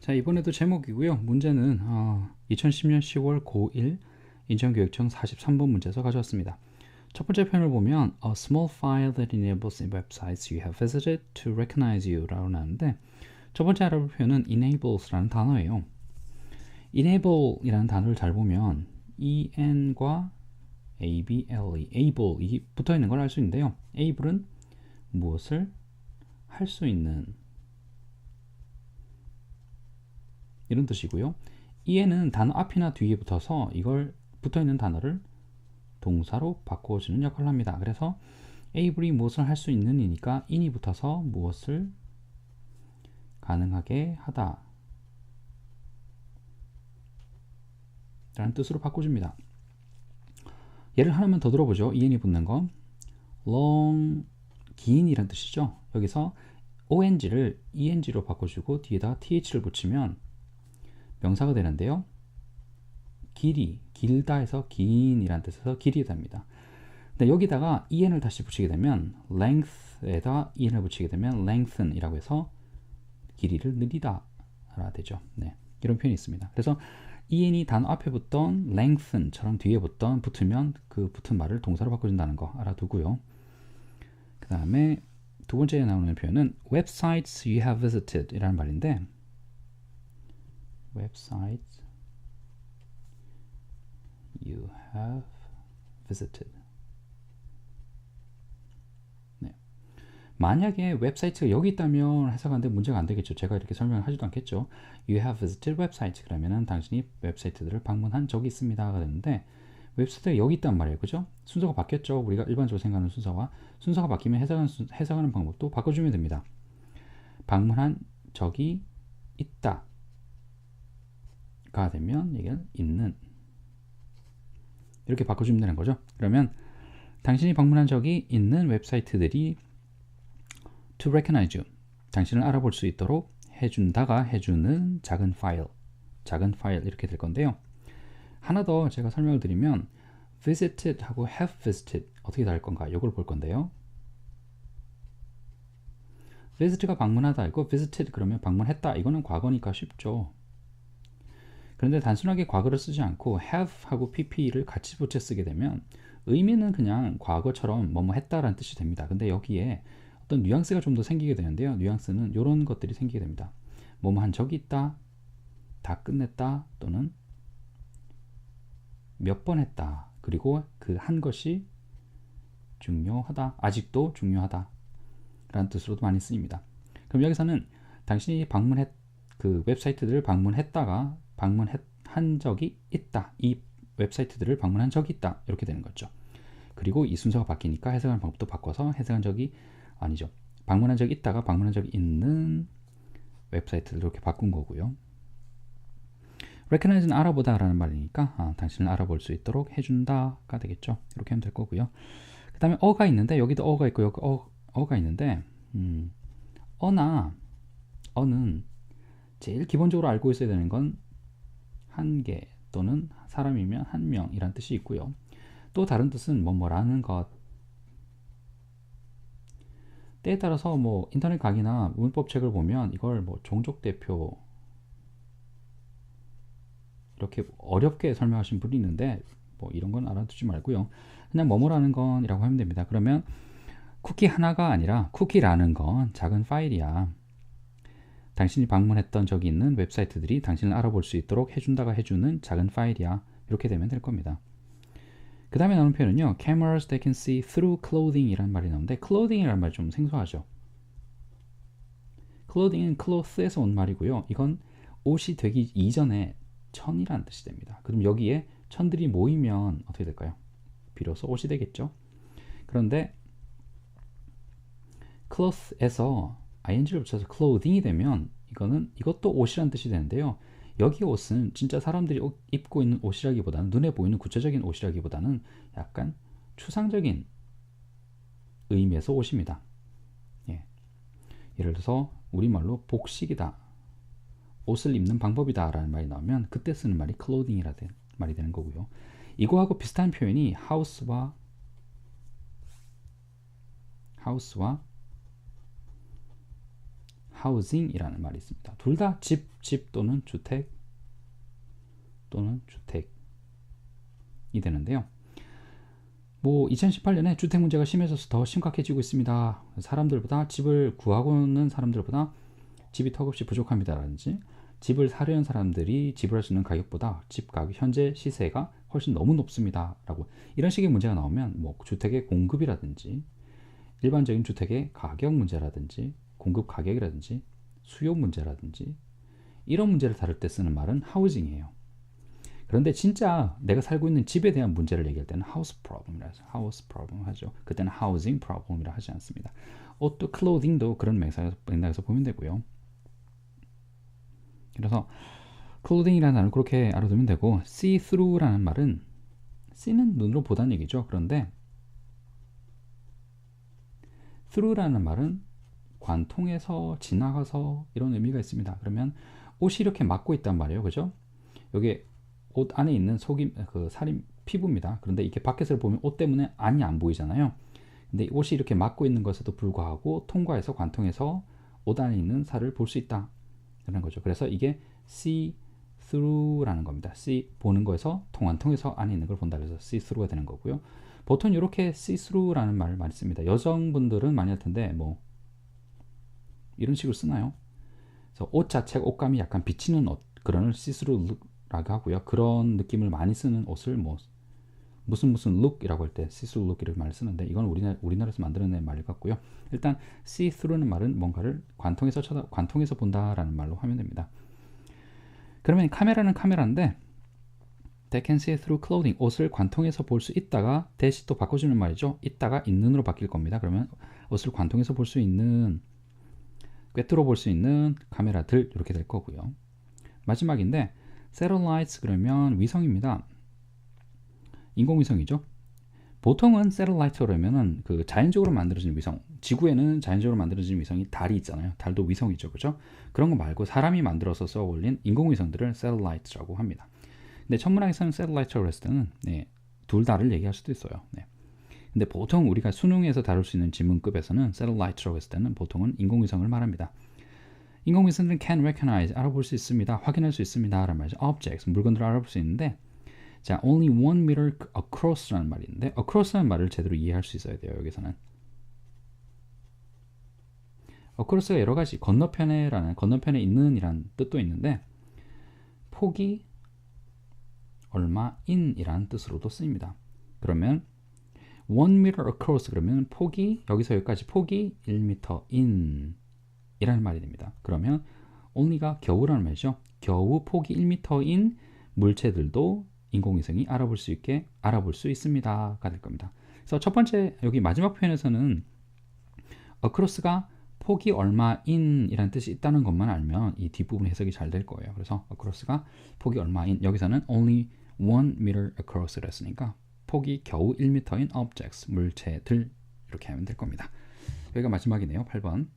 자, 이번에도 제목이고요. 문제는 2010년 10월 고1 인천교육청 43번 문제에서 가져왔습니다. 첫 번째 표현을 보면 A small file that enables websites you have visited to recognize you 라고 나오는데, 첫 번째 알아볼 표현은 enables라는 단어예요. enable 이라는 단어를 잘 보면 en과 able, able 이 붙어있는 걸 알 수 있는데요. able은 무엇을 할 수 있는 이런 뜻이고요. e는 단어 앞이나 뒤에 붙어서 이걸 붙어있는 단어를 동사로 바꿔주는 역할을 합니다. 그래서 able이 무엇을 할 수 있는 이니까 in이 붙어서 무엇을 가능하게 하다 라는 뜻으로 바꿔줍니다. 예를 하나만 더 들어보죠. en이 붙는 거 long, 긴 이란 뜻이죠. 여기서 ong를 eng로 바꿔주고 뒤에다 th를 붙이면 명사가 되는데요. 길이, 길다 해서 긴 이란 뜻에서 길이답니다. 근데 여기다가 en을 다시 붙이게 되면 length에다 en을 붙이게 되면 lengthen 이라고 해서 길이를 느리다 라 되죠. 네, 이런 표현이 있습니다. 그래서 en이 단어 앞에 붙던 lengthen처럼 뒤에 붙으면 그 붙은 말을 동사로 바꿔준다는 거 알아두고요. 그 다음에 두 번째에 나오는 표현은 websites you have visited 이라는 말인데, websites you have visited. 네. 만약에 웹사이트가 여기 있다면 해석하는데 문제가 안 되겠죠. 제가 이렇게 설명을 하지도 않겠죠. You have visited websites 그러면은 당신이 웹사이트들을 방문한 적이 있습니다가 되는데, 웹사이트가 여기 있단 말이에요. 그죠? 순서가 바뀌었죠. 우리가 일반적으로 생각하는 순서가 바뀌면 해석하는 방법도 바꿔주면 됩니다. 방문한 적이 있다 가 되면 이게 있는 이렇게 바꿔주면 되는 거죠. 그러면 당신이 방문한 적이 있는 웹사이트들이 to recognize you, 당신을 알아볼 수 있도록 해준다가 해주는 작은 파일 이렇게 될 건데요. 하나 더 제가 설명을 드리면 visited 하고 have visited 어떻게 다를 건가 이걸 볼 건데요. visit가 방문하다 이고 visited 그러면 방문했다 이거는 과거니까 쉽죠. 그런데 단순하게 과거를 쓰지 않고 have 하고 pp를 같이 붙여 쓰게 되면 의미는 그냥 과거처럼 뭐뭐 했다라는 뜻이 됩니다. 근데 여기에 어떤 뉘앙스가 좀 더 생기게 되는데요. 뉘앙스는 이런 것들이 생기게 됩니다. 뭐뭐 한 적이 있다, 다 끝냈다, 또는 몇 번 했다, 그리고 그 한 것이 중요하다, 아직도 중요하다 라는 뜻으로도 많이 쓰입니다. 그럼 여기서는 당신이 그 웹사이트들을 방문한 적이 있다, 이 웹사이트들을 방문한 적이 있다 이렇게 되는 거죠. 그리고 이 순서가 바뀌니까 해석하는 방법도 바꿔서 방문한 적이 있다가 방문한 적이 있는 웹사이트를 이렇게 바꾼 거고요. recognize는 알아보다 라는 말이니까 당신을 알아볼 수 있도록 해준다가 되겠죠. 이렇게 하면 될 거고요. 그 다음에 어가 있는데, 여기도 어가 있고 여기 어가 있는데, 어는 제일 기본적으로 알고 있어야 되는 건 한 개 또는 사람이면 한 명이란 뜻이 있고요. 또 다른 뜻은 뭐뭐라는 것. 때에 따라서 뭐 인터넷 강의나 문법 책을 보면 이걸 뭐 종족 대표 이렇게 어렵게 설명하신 분이 있는데 뭐 이런 건 알아두지 말고요. 그냥 뭐뭐라는 건이라고 하면 됩니다. 그러면 쿠키 하나가 아니라 쿠키라는 건 작은 파일이야. 당신이 방문했던 적이 있는 웹사이트들이 당신을 알아볼 수 있도록 해준다가 해주는 작은 파일이야. 이렇게 되면 될 겁니다. 그 다음에 나오는 표현은요, cameras that can see through clothing 이라는 말이 나오는데, clothing 이라는 말이 좀 생소하죠. clothing은 cloth에서 온 말이고요. 이건 옷이 되기 이전에 천이라는 뜻이 됩니다. 그럼 여기에 천들이 모이면 어떻게 될까요? 비로소 옷이 되겠죠. 그런데 cloth에서 ing를 붙여서 clothing이 되면 이것도 옷이라는 뜻이 되는데요. 여기 옷은 진짜 사람들이 입고 있는 옷이라기보다는, 눈에 보이는 구체적인 옷이라기보다는 약간 추상적인 의미에서 옷입니다. 예를 들어서 우리말로 복식이다, 옷을 입는 방법이다 라는 말이 나오면 그때 쓰는 말이 clothing이라는 말이 되는 거고요. 이거하고 비슷한 표현이 house와 housing이라는 말이 있습니다. 둘 다 집 또는 주택이 되는데요. 뭐 2018년에 주택 문제가 심해져서 더 심각해지고 있습니다. 사람들보다 집을 구하고는 사람들보다 집이 턱없이 부족합니다라든지 집을 사려는 사람들이 지불할 수 있는 가격보다 집 가격 현재 시세가 훨씬 너무 높습니다라고 이런 식의 문제가 나오면 뭐 주택의 공급이라든지 일반적인 주택의 가격 문제라든지 공급 가격이라든지 수요 문제라든지 이런 문제를 다룰 때 쓰는 말은 하우징이에요. 그런데 진짜 내가 살고 있는 집에 대한 문제를 얘기할 때는 house problem이라 해서 house problem 하죠. 그때는 housing problem이라 하지 않습니다. 옷도 clothing도 그런 맥락에서 보면 되고요. 그래서 clothing이라는 단어를 그렇게 알아두면 되고 see through라는 말은 see는 눈으로 보다는 얘기죠. 그런데 through라는 말은 관통해서 지나가서 이런 의미가 있습니다. 그러면 옷이 이렇게 막고 있단 말이에요. 그죠? 여기 옷 안에 있는 속임 그 살이 피부입니다. 그런데 이렇게 밖에서 보면 옷 때문에 안이 안 보이잖아요. 근데 옷이 이렇게 막고 있는 것에도 불구하고 통과해서 관통해서 옷 안에 있는 살을 볼 수 있다. 라는 거죠. 그래서 이게 see through라는 겁니다. see 보는 거에서 통해서 안에 있는 걸 본다. 그래서 see through가 되는 거고요. 보통 이렇게 see through라는 말을 많이 씁니다. 여성분들은 많이 할 텐데 뭐 이런 식으로 쓰나요? 그래서 옷 자체가 옷감이 약간 비치는 옷 그런 see through 라고 하고요. 그런 느낌을 많이 쓰는 옷을 뭐 무슨 look이라고 할 때 see through look 이렇게 말을 쓰는데 이건 우리나라에서 만들어낸 말 같고요. 일단 see through는 말은 뭔가를 관통해서 본다라는 말로 하면 됩니다. 그러면 카메라는 카메라인데 they can see through clothing 옷을 관통해서 볼 수 있다가 대시 또 바꿔주는 말이죠. 있다가 있는으로 바뀔 겁니다. 그러면 옷을 관통해서 볼 수 있는 꿰뚫어 볼 수 있는 카메라들 이렇게 될 거고요. 마지막인데 satellites 그러면 위성입니다. 인공위성이죠. 보통은 satellite 그러면은 그 자연적으로 만들어진 위성, 지구에는 자연적으로 만들어진 위성이 달이 있잖아요. 달도 위성이죠, 그죠? 그런 거 말고 사람이 만들어서 써 올린 인공위성들을 satellites라고 합니다. 근데 천문학에서는 satellite라고 했을 때는 네, 둘 다를 얘기할 수도 있어요. 네. 근데 보통 우리가 수능에서 다룰 수 있는 지문급에서는 satellites라고 했을 때는 보통은 인공위성을 말합니다. 인공위성들은 can recognize 알아볼 수 있습니다. 확인할 수 있습니다. 라는 말이죠. objects 물건들을 알아볼 수 있는데 자 only 1 meter across라는 말이 있는데 across라는 말을 제대로 이해할 수 있어야 돼요. 여기서는 across가 여러 가지 건너편에 있는 이란 뜻도 있는데 폭이 얼마인 이란 뜻으로도 쓰입니다. 그러면 1 meter across 그러면 폭이 여기서 여기까지 폭이 1m인 이라는 말이 됩니다. 그러면 only가 겨우라는 말이죠. 겨우 폭이 1m인 물체들도 인공위성이 알아볼 수 있습니다가 될 겁니다. 그래서 첫 번째 여기 마지막 표현에서는 across가 폭이 얼마인 이라는 뜻이 있다는 것만 알면 이 뒷부분 해석이 잘 될 거예요. 그래서 across가 폭이 얼마인 여기서는 only 1 meter across를 했으니까 폭이 겨우 1m인 objects 물체들 이렇게 하면 될 겁니다. 여기가 마지막이네요. 8번